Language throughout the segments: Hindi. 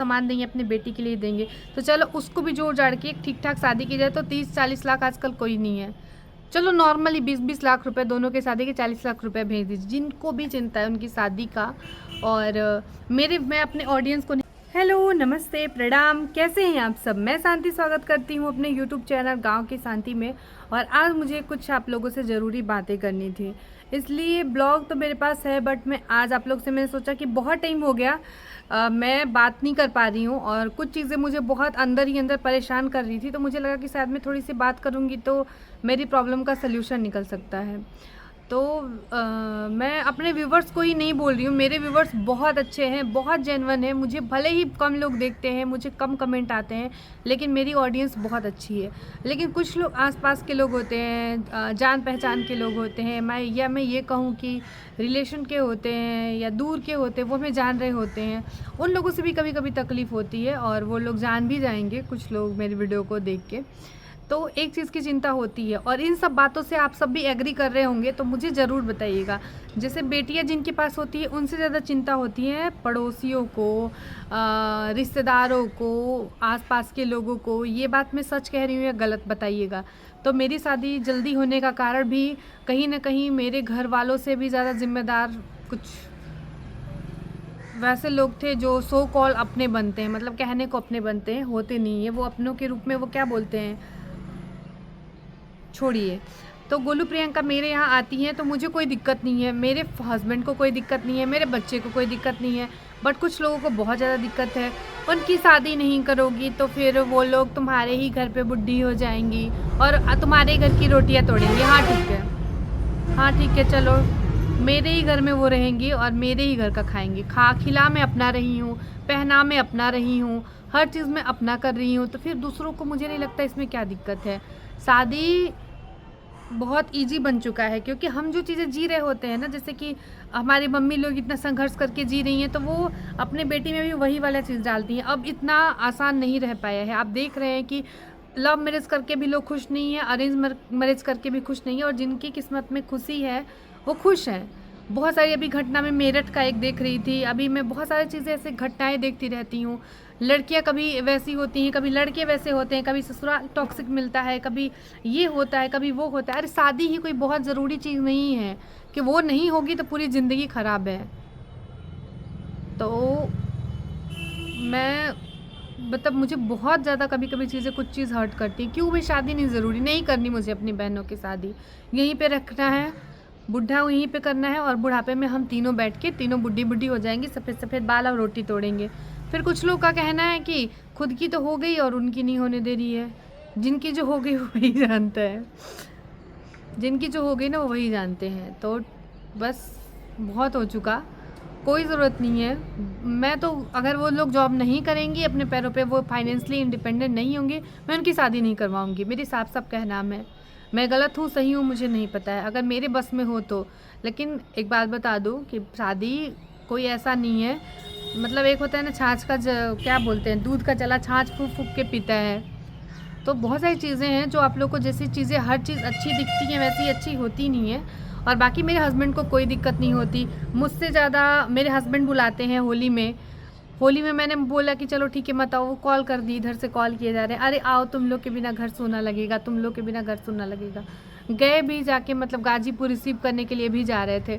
सामान देंगे अपनी बेटी के लिए देंगे, तो चलो उसको भी जोड़ जाड़ के एक ठीक ठाक शादी की जाए तो 30-40 लाख आजकल कोई नहीं है। चलो नॉर्मली 20-20 लाख रुपए दोनों के शादी के 40 लाख रुपए भेज दीजिए जिनको भी चिंता है उनकी शादी का। और मैं अपने ऑडियंस को हेलो, नमस्ते, प्रणाम, कैसे हैं आप सब। मैं शांति स्वागत करती हूं अपने यूट्यूब चैनल गांव की शांति में। और आज मुझे कुछ आप लोगों से ज़रूरी बातें करनी थी, इसलिए ब्लॉग तो मेरे पास है, बट मैं आज आप लोग से मैंने सोचा कि बहुत टाइम हो गया मैं बात नहीं कर पा रही हूँ और कुछ चीज़ें मुझे बहुत अंदर ही अंदर परेशान कर रही थी, तो मुझे लगा कि शायद मैं थोड़ी सी बात करूँगी तो मेरी प्रॉब्लम का सल्यूशन निकल सकता है। तो मैं अपने व्यूवर्स को ही नहीं बोल रही हूँ, मेरे व्यूवर्स बहुत अच्छे हैं, बहुत जेन्युइन है। मुझे भले ही कम लोग देखते हैं, मुझे कम कमेंट आते हैं, लेकिन मेरी ऑडियंस बहुत अच्छी है। लेकिन कुछ लोग आसपास के लोग होते हैं, जान पहचान के लोग होते हैं, मैं ये कहूँ कि रिलेशन के होते हैं या दूर के होते हैं, वो हमें जान रहे होते हैं, उन लोगों से भी कभी कभी तकलीफ़ होती है और वो लोग जान भी जाएंगे कुछ लोग मेरी वीडियो को देख के। तो एक चीज़ की चिंता होती है और इन सब बातों से आप सब भी एग्री कर रहे होंगे, तो मुझे ज़रूर बताइएगा। जैसे बेटियां जिनके पास होती है उनसे ज़्यादा चिंता होती है पड़ोसियों को, रिश्तेदारों को, आसपास के लोगों को। ये बात मैं सच कह रही हूँ या गलत, बताइएगा। तो मेरी शादी जल्दी होने का कारण भी कहीं ना कहीं मेरे घर वालों से भी ज़्यादा जिम्मेदार कुछ वैसे लोग थे जो सो कॉल अपने बनते हैं, मतलब कहने को अपने बनते हैं, होते नहीं है वो अपनों के रूप में। वो क्या बोलते हैं, छोड़िए। तो गोलू प्रियंका मेरे यहाँ आती हैं तो मुझे कोई दिक्कत नहीं है, मेरे हस्बैंड को कोई दिक्कत नहीं है, मेरे बच्चे को कोई दिक्कत नहीं है, बट कुछ लोगों को बहुत ज़्यादा दिक्कत है। उनकी शादी नहीं करोगी तो फिर वो लोग तुम्हारे ही घर पे बुढ़ी हो जाएंगी और तुम्हारे घर की रोटियां तोड़ेंगी। हाँ ठीक है, हाँ ठीक है, चलो मेरे ही घर में वो रहेंगी और मेरे ही घर का खाएंगी। खिला मैं अपना रही हूँ, पहना मैं अपना रही हूँ, हर चीज़ मैं अपना कर रही हूँ, तो फिर दूसरों को मुझे नहीं लगता इसमें क्या दिक्कत है। शादी बहुत इजी बन चुका है क्योंकि हम जो चीज़ें जी रहे होते हैं ना, जैसे कि हमारी मम्मी लोग इतना संघर्ष करके जी रही हैं, तो वो अपने बेटी में भी वही वाला चीज़ डालती हैं। अब इतना आसान नहीं रह पाया है। आप देख रहे हैं कि लव मैरिज करके भी लोग खुश नहीं है, अरेंज मैरिज करके भी खुश नहीं है, और जिनकी किस्मत में खुशी है वो खुश हैं। बहुत सारी अभी घटना में मेरठ का एक देख रही थी, अभी मैं बहुत सारी चीज़ें ऐसे घटनाएं देखती रहती हूँ। लड़कियां कभी वैसी होती हैं, कभी लड़के वैसे होते हैं, कभी ससुराल टॉक्सिक मिलता है, कभी ये होता है, कभी वो होता है। अरे शादी ही कोई बहुत ज़रूरी चीज़ नहीं है कि वो नहीं होगी तो पूरी ज़िंदगी ख़राब है। तो मैं मतलब मुझे बहुत ज़्यादा कभी कभी चीज़ें कुछ चीज़ हर्ट करती है। क्यों भाई शादी नहीं ज़रूरी नहीं करनी मुझे अपनी बहनों की शादी, यहीं पे रखना है, बुढ़ा यहीं पे करना है और बुढ़ापे में हम तीनों बैठ के तीनों बुढ़ी बुढ़ी हो जाएंगी, सफ़ेद सफ़ेद बाल और रोटी तोड़ेंगे। फिर कुछ लोग का कहना है कि खुद की तो हो गई और उनकी नहीं होने दे रही है। जिनकी जो हो गई वो वही जानता है, जिनकी जो हो गई ना वो वही जानते हैं। तो बस बहुत हो चुका, कोई ज़रूरत नहीं है। मैं तो अगर वो लोग जॉब नहीं करेंगी अपने पैरों पे, वो फाइनेंशियली इंडिपेंडेंट नहीं होंगे, मैं उनकी शादी नहीं करवाऊंगी। मेरी साफ साफ कहना है, मैं गलत हूँ सही हूँ मुझे नहीं पता है, अगर मेरे बस में हो तो। लेकिन एक बात बता दूँ कि शादी कोई ऐसा नहीं है, मतलब एक होता है ना छाछ का क्या बोलते हैं, दूध का चला छाछ फूक फूक के पीता है। तो बहुत सारी चीज़ें हैं जो आप लोग को, जैसी चीज़ें हर चीज़ अच्छी दिखती हैं वैसी अच्छी होती नहीं है। और बाकी मेरे हस्बैंड को कोई दिक्कत नहीं होती, मुझसे ज़्यादा मेरे हस्बैंड बुलाते हैं होली में। होली में मैंने बोला कि चलो ठीक है मत आओ, वो कॉल कर दी, इधर से कॉल किए जा रहे हैं, अरे आओ तुम लोग के बिना घर सोना लगेगा, तुम लोग के बिना घर सोना लगेगा। गए भी जाके, मतलब गाजीपुर रिसीव करने के लिए भी जा रहे थे।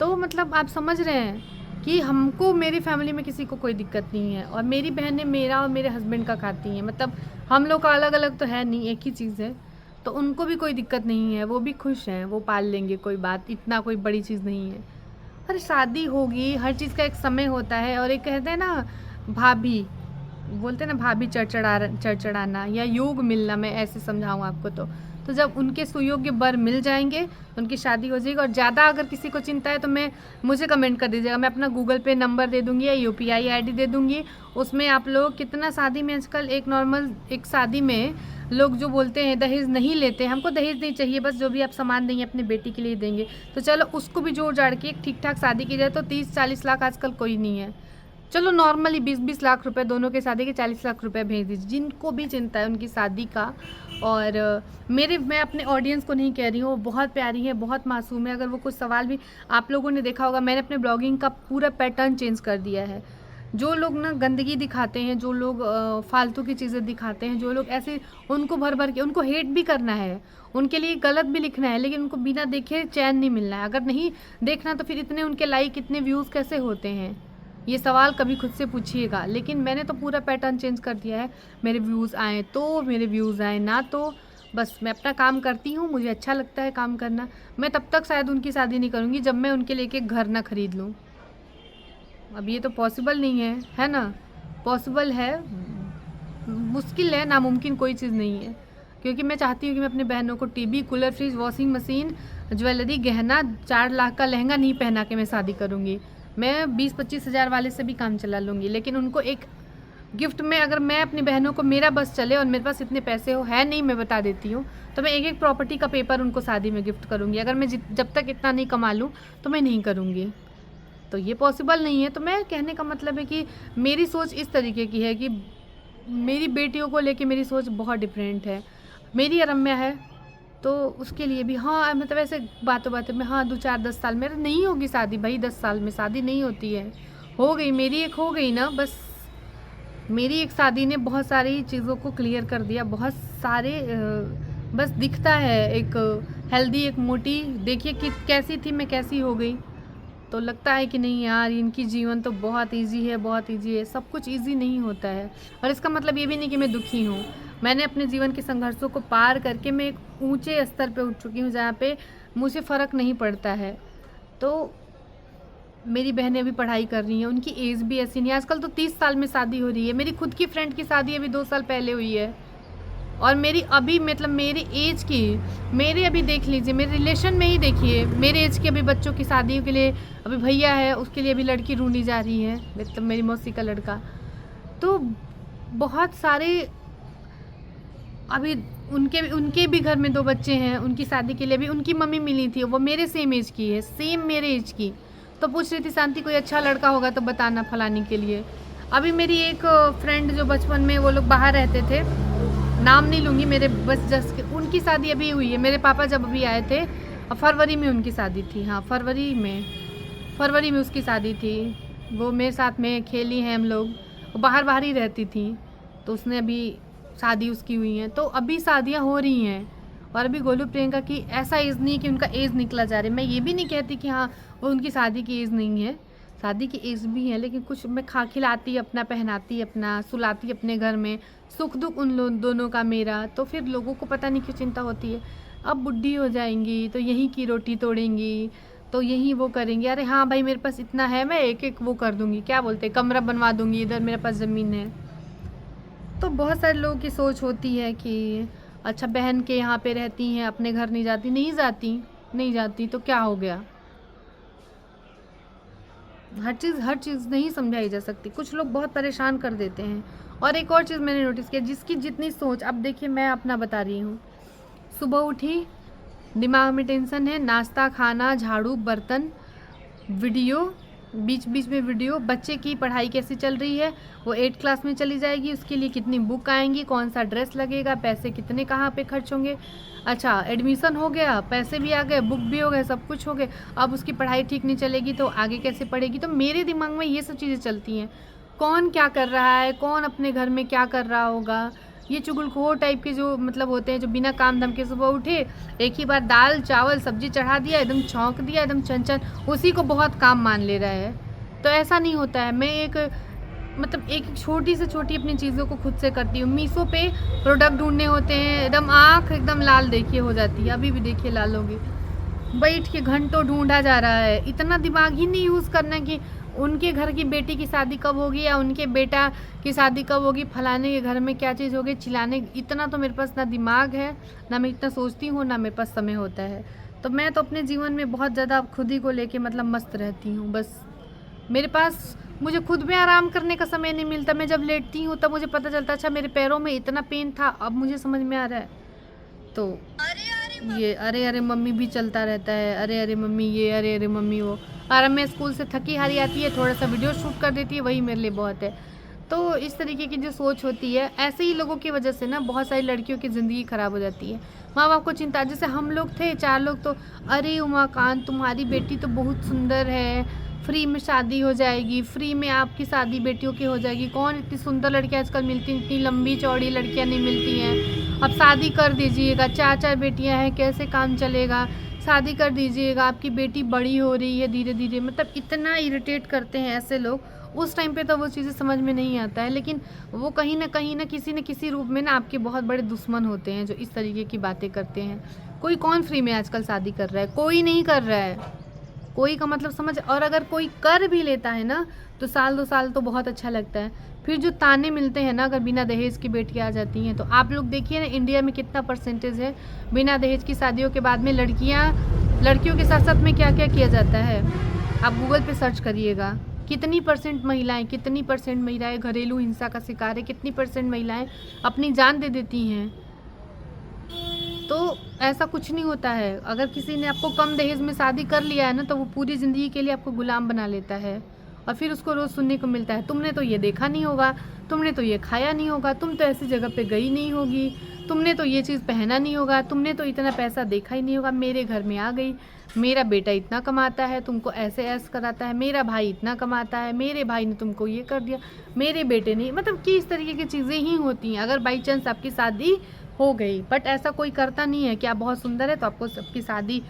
तो मतलब आप समझ रहे हैं कि हमको, मेरी फैमिली में किसी को कोई दिक्कत नहीं है और मेरी बहनें मेरा और मेरे हस्बैंड का खाती हैं, मतलब हम लोग का अलग अलग तो है नहीं, एक ही चीज़ है। तो उनको भी कोई दिक्कत नहीं है, वो भी खुश हैं, वो पाल लेंगे, कोई बात, इतना कोई बड़ी चीज़ नहीं है। अरे शादी होगी, हर चीज़ का एक समय होता है। और एक कहते हैं ना भाभी, बोलते हैं ना भाभी चढ़चढ़ाना या योग मिलना, मैं ऐसे समझाऊँ आपको तो जब उनके सुयोग्य वर मिल जाएंगे उनकी शादी हो जाएगी। और ज़्यादा अगर किसी को चिंता है तो मुझे कमेंट कर दीजिएगा, मैं अपना गूगल पे नंबर दे दूँगी या UPI ID दे दूँगी। उसमें आप लोग कितना, शादी में आजकल एक नॉर्मल एक शादी में लोग जो बोलते हैं दहेज नहीं लेते, हमको दहेज नहीं चाहिए, बस जो भी आप सामान देंगे अपनी बेटी के लिए देंगे, तो चलो उसको भी जोड़ जाड़ के एक ठीक ठाक शादी की जाए तो 30-40 लाख आजकल कोई नहीं है। चलो नॉर्मली 20-20 लाख रुपए दोनों के शादी के 40 लाख रुपए भेज दीजिए जिनको भी चिंता है उनकी शादी का। और मैं अपने ऑडियंस को नहीं कह रही हूँ, वो बहुत प्यारी है, बहुत मासूम है। अगर वो कुछ सवाल भी, आप लोगों ने देखा होगा मैंने अपने ब्लॉगिंग का पूरा पैटर्न चेंज कर दिया है। जो लोग ना गंदगी दिखाते हैं, जो लोग फालतू की चीज़ें दिखाते हैं, जो लोग ऐसे उनको भर भर के उनको हेट भी करना है, उनके लिए गलत भी लिखना है, लेकिन उनको बिना देखे चैन नहीं मिलना है। अगर नहीं देखना तो फिर इतने उनके लाइक इतने व्यूज़ कैसे होते हैं, ये सवाल कभी खुद से पूछिएगा। लेकिन मैंने तो पूरा पैटर्न चेंज कर दिया है। मेरे व्यूज़ आए तो मेरे व्यूज़ आए, ना तो बस मैं अपना काम करती हूँ, मुझे अच्छा लगता है काम करना। मैं तब तक शायद उनकी शादी नहीं करूँगी जब मैं उनके लिए एक घर ना खरीद लूँ। अब ये तो पॉसिबल नहीं है ना? पॉसिबल है, मुश्किल है, नामुमकिन कोई चीज़ नहीं है। क्योंकि मैं चाहती हूँ कि मैं अपनी बहनों को TV, cooler, fridge, washing machine, jewellery, गहना, 4 लाख का लहंगा नहीं पहना के मैं शादी करूँगी। मैं 20-25 हज़ार वाले से भी काम चला लूँगी, लेकिन उनको एक गिफ्ट में, अगर मैं अपनी बहनों को, मेरा बस चले और मेरे पास इतने पैसे हो, है नहीं, मैं बता देती हूँ, तो मैं एक प्रॉपर्टी का पेपर उनको शादी में गिफ्ट करूँगी। अगर मैं जब तक इतना नहीं कमा लूँ तो मैं नहीं करूँगी। तो ये पॉसिबल नहीं है। तो मैं कहने का मतलब है कि मेरी सोच इस तरीके की है कि मेरी बेटियों को लेके मेरी सोच बहुत डिफरेंट है। मेरी रम्या है तो उसके लिए भी हाँ, मतलब ऐसे बातों बातों में हाँ 2-4-10 साल मेरे नहीं होगी शादी भाई, 10 साल में शादी नहीं होती है। हो गई मेरी एक, हो गई ना बस। मेरी एक शादी ने बहुत सारी चीज़ों को क्लियर कर दिया, बहुत सारे बस दिखता है एक हेल्दी, एक मोटी, देखिए कि कैसी थी मैं, कैसी हो गई। तो लगता है कि नहीं यार, इनकी जीवन तो बहुत इजी है, बहुत इजी है। सब कुछ इजी नहीं होता है, और इसका मतलब ये भी नहीं कि मैं दुखी हूँ। मैंने अपने जीवन के संघर्षों को पार करके मैं एक ऊंचे स्तर पे उठ चुकी हूँ जहाँ पे मुझे फ़र्क नहीं पड़ता है। तो मेरी बहनें अभी पढ़ाई कर रही हैं, उनकी एज भी ऐसी नहीं है। आजकल तो 30 साल में शादी हो रही है। मेरी खुद की फ्रेंड की शादी अभी 2 साल पहले हुई है, और मेरी अभी मतलब मेरी एज की, मेरे अभी देख लीजिए, मेरे रिलेशन में ही देखिए, मेरे एज के अभी बच्चों की शादियों के लिए अभी भैया है, उसके लिए अभी लड़की ढूंढी जा रही है, मतलब मेरी मौसी का लड़का। तो बहुत सारे अभी उनके भी घर में 2 बच्चे हैं, उनकी शादी के लिए भी उनकी मम्मी मिली थी, वो मेरे सेम एज की है, सेम मेरे एज की। तो पूछ रही थी शांति कोई अच्छा लड़का होगा तो बताना फलाने के लिए। अभी मेरी एक फ्रेंड जो बचपन में वो लोग बाहर रहते थे, नाम नहीं लूँगी, मेरे बस जस्ट उनकी शादी अभी हुई है। मेरे पापा जब अभी आए थे, फरवरी में उनकी शादी थी। हाँ, फरवरी में उसकी शादी थी। वो मेरे साथ में खेली हैं हम लोग, वो बाहर ही रहती थी, तो उसने अभी शादी उसकी हुई है। तो अभी शादियाँ हो रही हैं, और अभी गोलू प्रियंका की ऐसा एज नहीं कि उनका एज निकला जा रहा है। मैं ये भी नहीं कहती कि हाँ वो उनकी शादी की एज नहीं है, शादी की एज भी है, लेकिन कुछ मैं खिलाती अपना, पहनाती अपना, सुलाती अपने घर में, सुख दुख उन दोनों का मेरा। तो फिर लोगों को पता नहीं क्यों चिंता होती है। अब बुढ़ी हो जाएंगी तो यहीं की रोटी तोड़ेंगी, तो यहीं वो करेंगी। अरे हाँ भाई, मेरे पास इतना है, मैं एक एक वो कर दूंगी, क्या बोलते हैं, कमरा बनवा दूंगी, इधर मेरे पास ज़मीन है। तो बहुत सारे लोगों की सोच होती है कि अच्छा बहन के यहाँ पे रहती हैं, अपने घर नहीं जाती। नहीं जाती तो क्या हो गया। हर चीज़ नहीं समझाई जा सकती। कुछ लोग बहुत परेशान कर देते हैं। और एक और चीज़ मैंने नोटिस किया, जिसकी जितनी सोच, अब देखिए मैं अपना बता रही हूँ, सुबह उठी, दिमाग में टेंशन है, नाश्ता, खाना, झाड़ू, बर्तन, वीडियो, बीच बीच में वीडियो, बच्चे की पढ़ाई कैसी चल रही है, वो 8 क्लास में चली जाएगी, उसके लिए कितनी बुक आएंगी, कौन सा ड्रेस लगेगा, पैसे कितने कहाँ पे खर्च होंगे। अच्छा एडमिशन हो गया, पैसे भी आ गए, बुक भी हो गए, सब कुछ हो गए। अब उसकी पढ़ाई ठीक नहीं चलेगी तो आगे कैसे पढ़ेगी। तो मेरे दिमाग में ये सब चीज़ें चलती हैं, कौन क्या कर रहा है, कौन अपने घर में क्या कर रहा होगा। ये चुगलखोर टाइप के जो मतलब होते हैं, जो बिना काम धाम के सुबह उठे, एक ही बार दाल चावल सब्जी चढ़ा दिया, एकदम छौंक दिया, एकदम छन, उसी को बहुत काम मान ले रहा है। तो ऐसा नहीं होता है। मैं एक मतलब एक छोटी से छोटी अपनी चीज़ों को खुद से करती हूँ। मीशो पे प्रोडक्ट ढूंढने होते हैं, एकदम आँख एकदम लाल देखिए हो जाती है, अभी भी देखिए लाल होगी। बैठ के घंटों ढूंढा जा रहा है। इतना दिमाग ही नहीं यूज़ करना कि उनके घर की बेटी की शादी कब होगी या उनके बेटा की शादी कब होगी, फलाने के घर में क्या चीज़ होगी, चिल्लाने। इतना तो मेरे पास ना दिमाग है, ना मैं इतना सोचती हूँ, ना मेरे पास समय होता है। तो मैं तो अपने जीवन में बहुत ज़्यादा खुद ही को लेके मतलब मस्त रहती हूँ। बस मेरे पास, मुझे खुद में आराम करने का समय नहीं मिलता। मैं जब लेटती हूँ तब मुझे पता चलता अच्छा मेरे पैरों में इतना पेन था, अब मुझे समझ में आ रहा है। तो ये अरे अरे मम्मी भी चलता रहता है, अरे अरे मम्मी ये, अरे अरे मम्मी वो। और अब मैं स्कूल से थकी हारी आती है, थोड़ा सा वीडियो शूट कर देती है, वही मेरे लिए बहुत है। तो इस तरीके की जो सोच होती है, ऐसे ही लोगों की वजह से ना बहुत सारी लड़कियों की ज़िंदगी ख़राब हो जाती है। माँ बाप को चिंता, जैसे हम लोग थे 4 लोग, तो अरे उमाकांत तुम्हारी बेटी तो बहुत सुंदर है, फ्री में शादी हो जाएगी, फ्री में आपकी शादी बेटियों की हो जाएगी। कौन इतनी सुंदर लड़कियां आजकल मिलती हैं, इतनी लंबी चौड़ी लड़कियां नहीं मिलती हैं। अब शादी कर दीजिएगा, 4-4 बेटियां हैं, कैसे काम चलेगा। शादी कर दीजिएगा, आपकी बेटी बड़ी हो रही है धीरे धीरे, मतलब इतना इरिटेट करते हैं ऐसे लोग। उस टाइम पे तो वो चीज़ें समझ में नहीं आता है, लेकिन वो कहीं ना किसी न किसी रूप में ना आपके बहुत बड़े दुश्मन होते हैं जो इस तरीके की बातें करते हैं। कोई कौन फ्री में आजकल शादी कर रहा है, कोई नहीं कर रहा है। कोई का मतलब समझ, और अगर कोई कर भी लेता है ना तो 1-2 साल तो बहुत अच्छा लगता है। फिर जो ताने मिलते हैं ना अगर बिना दहेज की बेटियां आ जाती हैं, तो आप लोग देखिए ना इंडिया में कितना परसेंटेज है बिना दहेज की शादियों के बाद में लड़कियों के साथ साथ में क्या क्या किया जाता है। आप गूगल पे सर्च करिएगा, कितनी परसेंट महिलाएं घरेलू हिंसा का शिकार है, कितनी परसेंट महिलाएं अपनी जान दे देती हैं। तो ऐसा कुछ नहीं होता है। अगर किसी ने आपको कम दहेज में शादी कर लिया है ना तो वो पूरी ज़िंदगी के लिए आपको गुलाम बना लेता है, और फिर उसको रोज़ सुनने को मिलता है, तुमने तो ये देखा नहीं होगा, तुमने तो ये खाया नहीं होगा, तुम तो ऐसी जगह पे गई नहीं होगी, तुमने तो ये चीज़ पहना नहीं होगा, तुमने तो इतना पैसा देखा ही नहीं होगा, मेरे घर में आ गई, मेरा बेटा इतना कमाता है, तुमको ऐसे ऐसे कराता है, मेरा भाई इतना कमाता है, मेरे भाई ने तुमको ये कर दिया, मेरे बेटे ने, मतलब कि इस तरीके की चीज़ें ही होती हैं अगर बाई चांस आपकी शादी हो गई। बट ऐसा कोई करता नहीं है कि आप बहुत सुंदर है तो आपको सबकी शादी,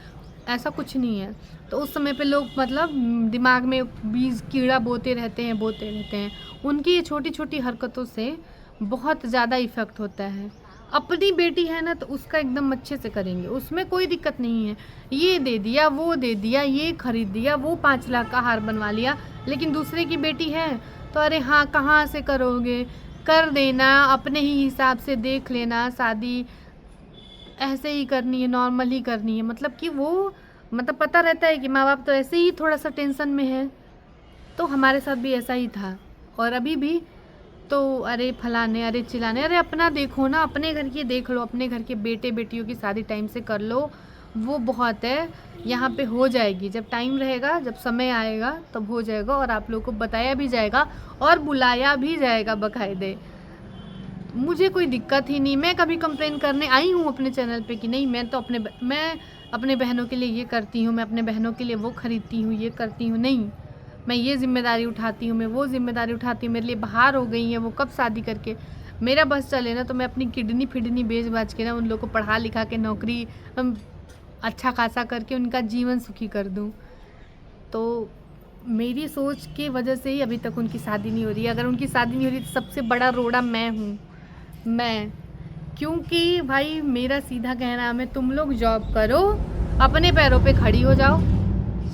ऐसा कुछ नहीं है। तो उस समय पे लोग मतलब दिमाग में बीज कीड़ा बोते रहते हैं। उनकी ये छोटी छोटी हरकतों से बहुत ज़्यादा इफ़ेक्ट होता है। अपनी बेटी है ना तो उसका एकदम अच्छे से करेंगे, उसमें कोई दिक्कत नहीं है। ये दे दिया, वो दे दिया, ये खरीद दिया, वो 5 लाख का हार बनवा लिया। लेकिन दूसरे की बेटी है तो अरे हाँ कहाँ से करोगे, कर देना, अपने ही हिसाब से देख लेना, शादी ऐसे ही करनी है, नॉर्मल ही करनी है। मतलब कि वो मतलब पता रहता है कि माँ बाप तो ऐसे ही थोड़ा सा टेंशन में है। तो हमारे साथ भी ऐसा ही था और अभी भी। तो अरे फलाने, अरे चिल्लाने, अरे अपना देखो ना, अपने घर की देख लो, अपने घर के बेटे बेटियों की शादी टाइम से कर लो, वो बहुत है। यहाँ पे हो जाएगी, जब टाइम रहेगा, जब समय आएगा तब हो जाएगा, और आप लोगों को बताया भी जाएगा और बुलाया भी जाएगा बकायदे। मुझे कोई दिक्कत ही नहीं, मैं कभी कंप्लेन करने आई हूँ अपने चैनल पे कि नहीं मैं अपने बहनों के लिए ये करती हूँ, मैं अपने बहनों के लिए वो खरीदती हूँ, ये करती हूँ, नहीं मैं ये जिम्मेदारी उठाती हूँ, मैं वो जिम्मेदारी उठाती हूँ, मेरे लिए बाहर हो गई हैं वो कब शादी करके। मेरा बस चले ना तो मैं अपनी किडनी फिडनी बेच बाच के ना उन लोगों को पढ़ा लिखा के नौकरी अच्छा खासा करके उनका जीवन सुखी कर दूँ। तो मेरी सोच के वजह से ही अभी तक उनकी शादी नहीं हो रही है। अगर उनकी शादी नहीं हो रही तो सबसे बड़ा रोड़ा मैं हूँ, मैं, क्योंकि भाई मेरा सीधा कहना है तुम लोग जॉब करो, अपने पैरों पे खड़ी हो जाओ,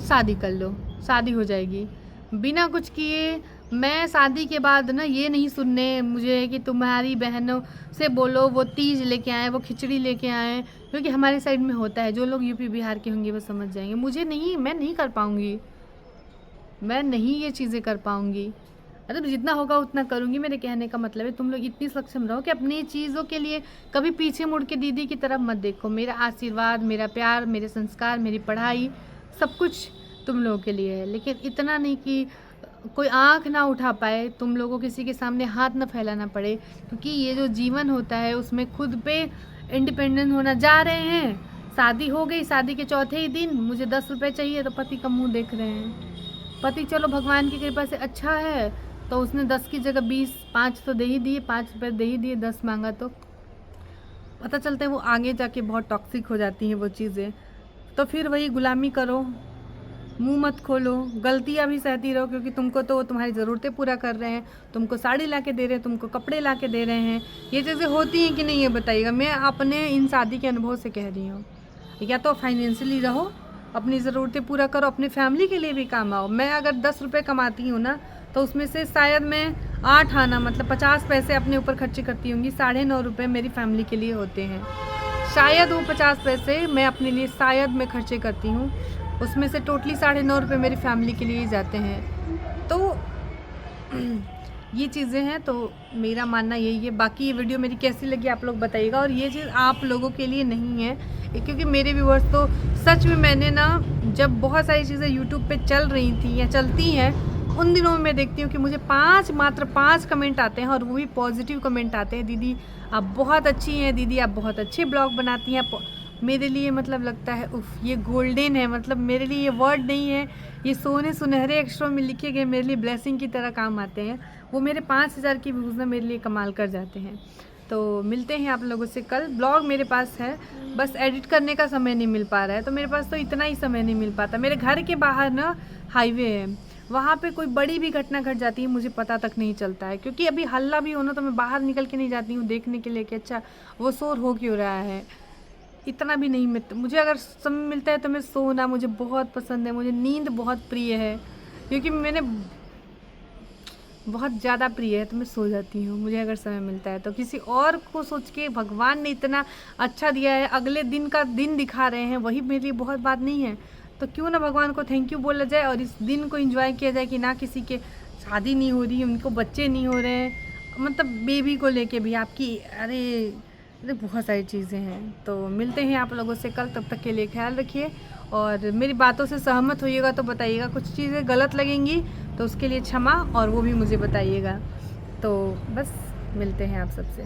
शादी कर लो, शादी हो जाएगी बिना कुछ किए। मैं शादी के बाद ना ये नहीं सुनने मुझे कि तुम्हारी बहनों से बोलो वो तीज लेके आए, वो खिचड़ी लेके आए, क्योंकि हमारे साइड में होता है। जो लोग यूपी बिहार के होंगे वो समझ जाएंगे। मुझे नहीं, मैं नहीं कर पाऊँगी, मैं नहीं ये चीज़ें कर पाऊँगी। मतलब जितना होगा उतना करूँगी। मेरे कहने का मतलब है तुम लोग इतनी सक्षम रहो कि अपनी चीज़ों के लिए कभी पीछे मुड़ के दीदी की तरफ मत देखो। मेरा आशीर्वाद, मेरा प्यार, मेरे संस्कार, मेरी पढ़ाई, सब कुछ तुम लोगों के लिए है। लेकिन इतना नहीं कि कोई आँख ना उठा पाए, तुम लोगों किसी के सामने हाथ ना फैलाना पड़े, क्योंकि ये जो जीवन होता है उसमें खुद पे इंडिपेंडेंट होना। जा रहे हैं, शादी हो गई, शादी के चौथे ही दिन मुझे 10 रुपये चाहिए तो पति का मुँह देख रहे हैं। पति चलो भगवान की कृपा से अच्छा है तो उसने 10 की जगह 20, 5 तो दे ही दिए, 5 रुपये दे ही दिए, 10 मांगा तो पता चलता है वो आगे जाके बहुत टॉक्सिक हो जाती हैं वो चीज़ें। तो फिर वही गुलामी करो, मुंह मत खोलो, गलतियाँ भी सहती रहो, क्योंकि तुमको तो तुम्हारी ज़रूरतें पूरा कर रहे हैं, तुमको साड़ी ला के दे रहे हैं, तुमको कपड़े ला के दे रहे हैं। ये चीज़ें होती हैं कि नहीं ये बताइएगा। मैं अपने इन शादी के अनुभव से कह रही हूँ। या तो फाइनेंशियली रहो, अपनी ज़रूरतें पूरा करो, अपनी फैमिली के लिए भी काम आओ। मैं अगर 10 रुपये कमाती हूँ ना तो उसमें से शायद मैं 8 आना मतलब 50 पैसे अपने ऊपर खर्चे करती होंगी, 9.5 रुपये मेरी फैमिली के लिए होते हैं। शायद वो 50 पैसे मैं अपने लिए शायद मैं खर्चे करती हूँ, उसमें से टोटली 9.5 रुपये मेरी फैमिली के लिए ही जाते हैं। तो ये चीज़ें हैं। तो मेरा मानना यही है। बाकी ये वीडियो मेरी कैसी लगी आप लोग बताइएगा। और ये चीज़ आप लोगों के लिए नहीं है, क्योंकि मेरे व्यूअर्स तो सच में, मैंने ना जब बहुत सारी चीज़ें यूट्यूब पे चल रही थी या चलती हैं उन दिनों में मैं देखती हूँ कि मुझे मात्र 5 कमेंट आते हैं, और वो भी पॉजिटिव कमेंट आते हैं। दीदी आप बहुत अच्छी हैं, दीदी आप बहुत अच्छे ब्लॉग बनाती हैं, मेरे लिए मतलब लगता है उफ ये गोल्डन है, मतलब मेरे लिए ये वर्ड नहीं है, ये सोने सुनहरे अक्षरों में लिखे गए मेरे लिए ब्लेसिंग की तरह काम आते हैं। वो मेरे 5000 की व्यूज़ ना मेरे लिए कमाल कर जाते हैं। तो मिलते हैं आप लोगों से कल। ब्लॉग मेरे पास है, बस एडिट करने का समय नहीं मिल पा रहा है, तो मेरे पास तो इतना ही समय नहीं मिल पाता। मेरे घर के बाहर ना हाईवे है, वहाँ पे कोई बड़ी भी घटना घट जाती है मुझे पता तक नहीं चलता है, क्योंकि अभी हल्ला भी हो ना तो मैं बाहर निकल के नहीं जाती हूँ देखने के लिए कि अच्छा वो शोर हो क्यों रहा है। इतना भी नहीं मुझे अगर समय मिलता है तो मैं सोना मुझे बहुत पसंद है, मुझे नींद बहुत प्रिय है, क्योंकि मैंने बहुत ज़्यादा प्रिय है, तो मैं सो जाती हूँ मुझे अगर समय मिलता है तो। किसी और को सोच के भगवान ने इतना अच्छा दिया है, अगले दिन का दिन दिखा रहे हैं, वही मेरे लिए बहुत बात नहीं है। तो क्यों ना भगवान को थैंक यू बोला जाए और इस दिन को एंजॉय किया जाए कि ना किसी के शादी नहीं हो रही, उनको बच्चे नहीं हो रहे हैं, मतलब बेबी को लेके भी आपकी अरे बहुत सारी चीज़ें हैं। तो मिलते हैं आप लोगों से कल, तब तक के लिए ख्याल रखिए और मेरी बातों से सहमत होइएगा तो बताइएगा, कुछ चीज़ें गलत लगेंगी तो उसके लिए क्षमा और वो भी मुझे बताइएगा। तो बस मिलते हैं आप सबसे।